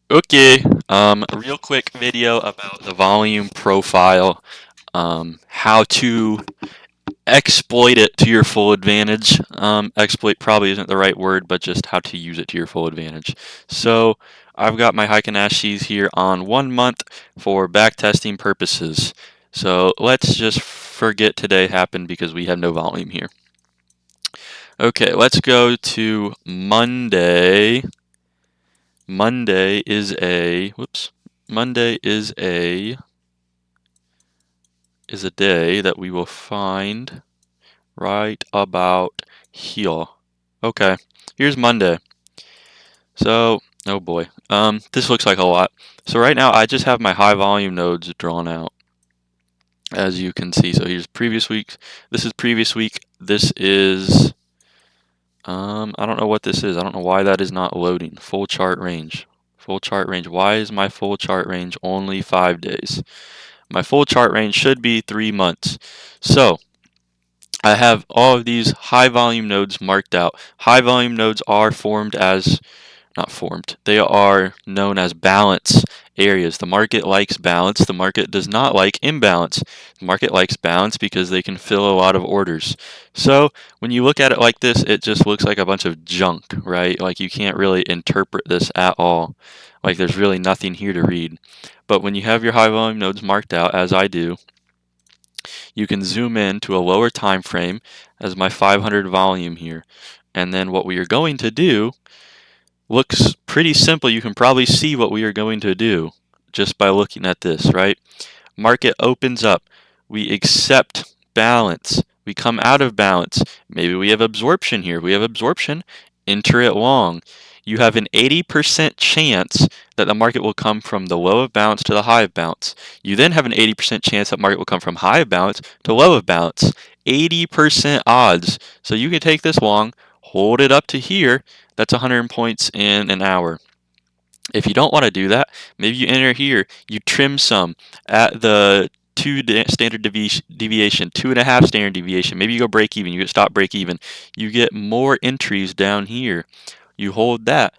Okay, a real quick video about the volume profile, how to exploit it to your full advantage. Exploit probably isn't the right word, but just how to use it to your full advantage. So I've got my Heiken Ashes here on 1 month for backtesting purposes. So let's just forget today happened because we have no volume here. Okay, let's go to Monday. Monday is a day that we will find right about here. Okay, here's Monday. So, oh boy, this looks like a lot. So right now I just have my high volume nodes drawn out, as you can see. So here's previous week. This is previous week. This is I don't know what this is. I don't know why that is not loading. Full chart range. Full chart range. Why is my full chart range only 5 days? My full chart range should be 3 months. So I have all of these high volume nodes marked out. High volume nodes are they are known as balance areas. The market likes balance. The market does not like imbalance. The market likes balance because they can fill a lot of orders. So when you look at it like this, it just looks like a bunch of junk, right? Like you can't really interpret this at all. Like there's really nothing here to read. But when you have your high volume nodes marked out, as I do, you can zoom in to a lower time frame as my 500 volume here. And then what we are going to do looks pretty simple. You can probably see what we are going to do just by looking at this, right? Market opens up. We accept balance. We come out of balance. Maybe we have absorption here. We have absorption. Enter it long. You have an 80% chance that the market will come from the low of balance to the high of balance. You then have an 80% chance that market will come from high of balance to low of balance. 80% odds. So you can take this long, hold it up to here. That's 100 points in an hour. If you don't want to do that, maybe you enter here, you trim some at the standard deviation, 2.5 standard deviation. Maybe you go break even, you get stop break even. You get more entries down here. You hold that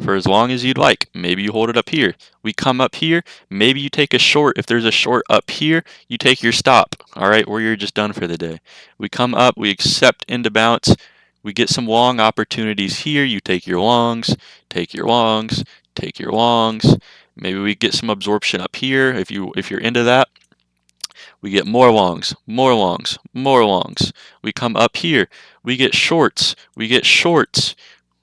for as long as you'd like. Maybe you hold it up here. We come up here, maybe you take a short. If there's a short up here, you take your stop, all right, or you're just done for the day. We come up, we accept into balance. We get some long opportunities here. You take your longs, take your longs, take your longs. Maybe we get some absorption up here if you're into that. We get more longs, more longs, more longs. We come up here. We get shorts. We get shorts.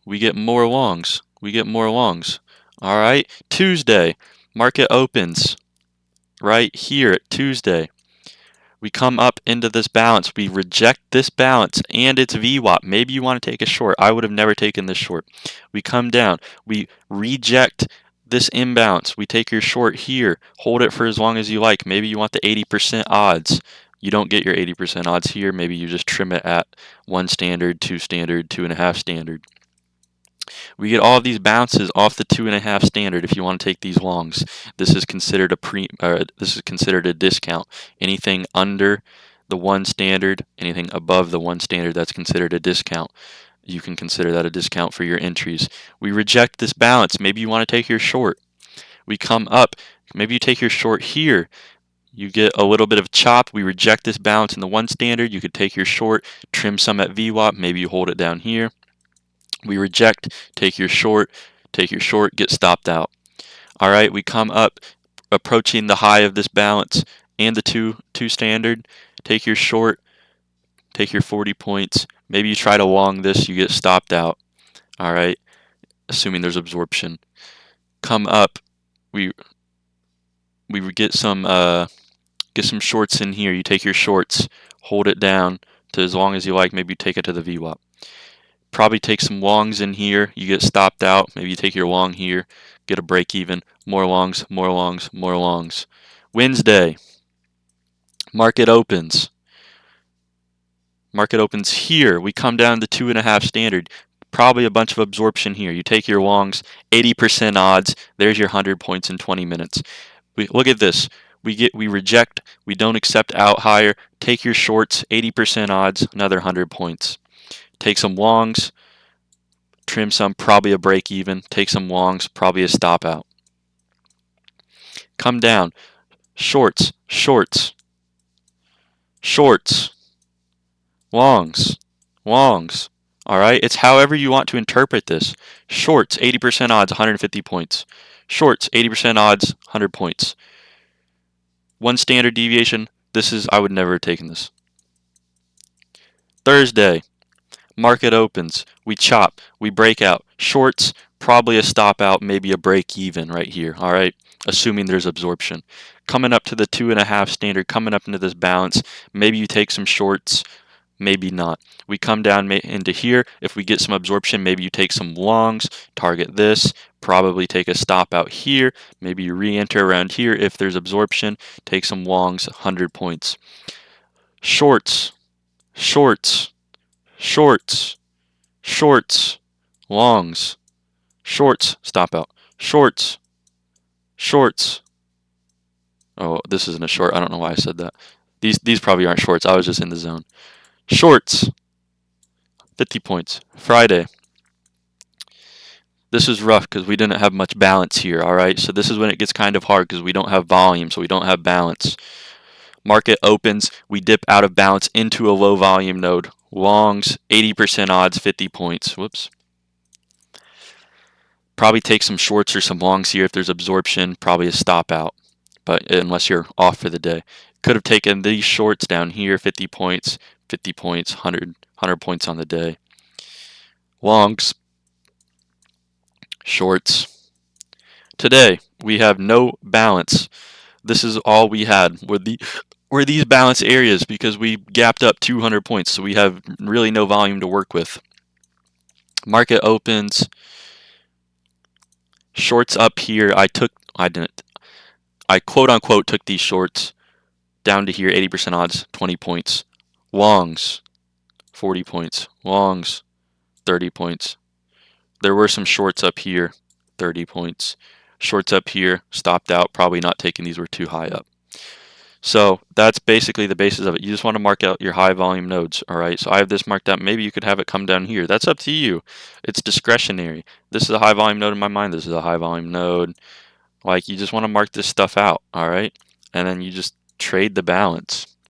We get more longs. We get more longs. All right. Tuesday, market opens right here at Tuesday. We come up into this balance. We reject this balance and its VWAP. Maybe you want to take a short. I would have never taken this short. We come down. We reject this imbalance. We take your short here. Hold it for as long as you like. Maybe you want the 80% odds. You don't get your 80% odds here. Maybe you just trim it at 1 standard, 2 standard, 2.5 standard. We get all of these bounces off the 2.5 standard if you want to take these longs. This is considered a discount. Anything under the 1 standard, anything above the 1 standard, that's considered a discount. You can consider that a discount for your entries. We reject this balance. Maybe you want to take your short. We come up. Maybe you take your short here. You get a little bit of chop. We reject this balance in the 1 standard. You could take your short, trim some at VWAP. Maybe you hold it down here. We reject, take your short, get stopped out. All right, we come up, approaching the high of this balance and the 2 standard. Take your short, take your 40 points. Maybe you try to long this, you get stopped out. All right, assuming there's absorption. Come up, we get some shorts in here. You take your shorts, hold it down to as long as you like. Maybe you take it to the VWAP. Probably take some longs in here. You get stopped out. Maybe you take your long here, get a break even. More longs, more longs, more longs. Wednesday, market opens. Market opens here. We come down to 2.5 standard. Probably a bunch of absorption here. You take your longs, 80% odds. There's your 100 points in 20 minutes. Look at this. We reject. We don't accept out higher. Take your shorts, 80% odds, another 100 points. Take some longs, trim some, probably a break even. Take some longs, probably a stop out. come down, shorts, shorts, shorts, longs, longs. All right, it's however you want to interpret this. Shorts, 80% odds, 150 points. Shorts, 80% odds, 100 points. One standard deviation. I would never have taken this. Thursday, market opens. We chop. We break out. Shorts, probably a stop out, maybe a break even right here. All right, assuming there's absorption. Coming up to the 2.5 standard, coming up into this balance. Maybe you take some shorts, maybe not. We come down into here. If we get some absorption, maybe you take some longs, target this, probably take a stop out here. Maybe you re-enter around here. If there's absorption, take some longs, 100 points. Shorts, shorts, shorts, shorts, longs, shorts, stop out, shorts, shorts. Oh, this isn't a short. I don't know why I said that. These probably aren't shorts. I was just in the zone. Shorts, 50 points. Friday. This is rough because we didn't have much balance here, all right? So this is when it gets kind of hard because we don't have volume, so we don't have balance. Market opens, we dip out of balance into a low volume node. Longs, 80% odds, 50 points. Whoops. Probably take some shorts or some longs here if there's absorption, probably a stop out, but unless you're off for the day. Could have taken these shorts down here, 50 points, 100 points on the day. Longs, shorts. Today, we have no balance. This is all we had were these balance areas because we gapped up 200 points, so we have really no volume to work with. Market opens, shorts up here. I quote unquote took these shorts down to here, 80% odds, 20 points. Longs, 40 points. Longs, 30 points. There were some shorts up here, 30 points. Shorts up here, stopped out, probably not taking these, were too high up. So that's basically the basis of it. You just want to mark out your high volume nodes, all right? So I have this marked out. Maybe you could have it come down here. That's up to you. It's discretionary. This is a high volume node in my mind. This is a high volume node. Like, you just want to mark this stuff out, all right? And then you just trade the balance.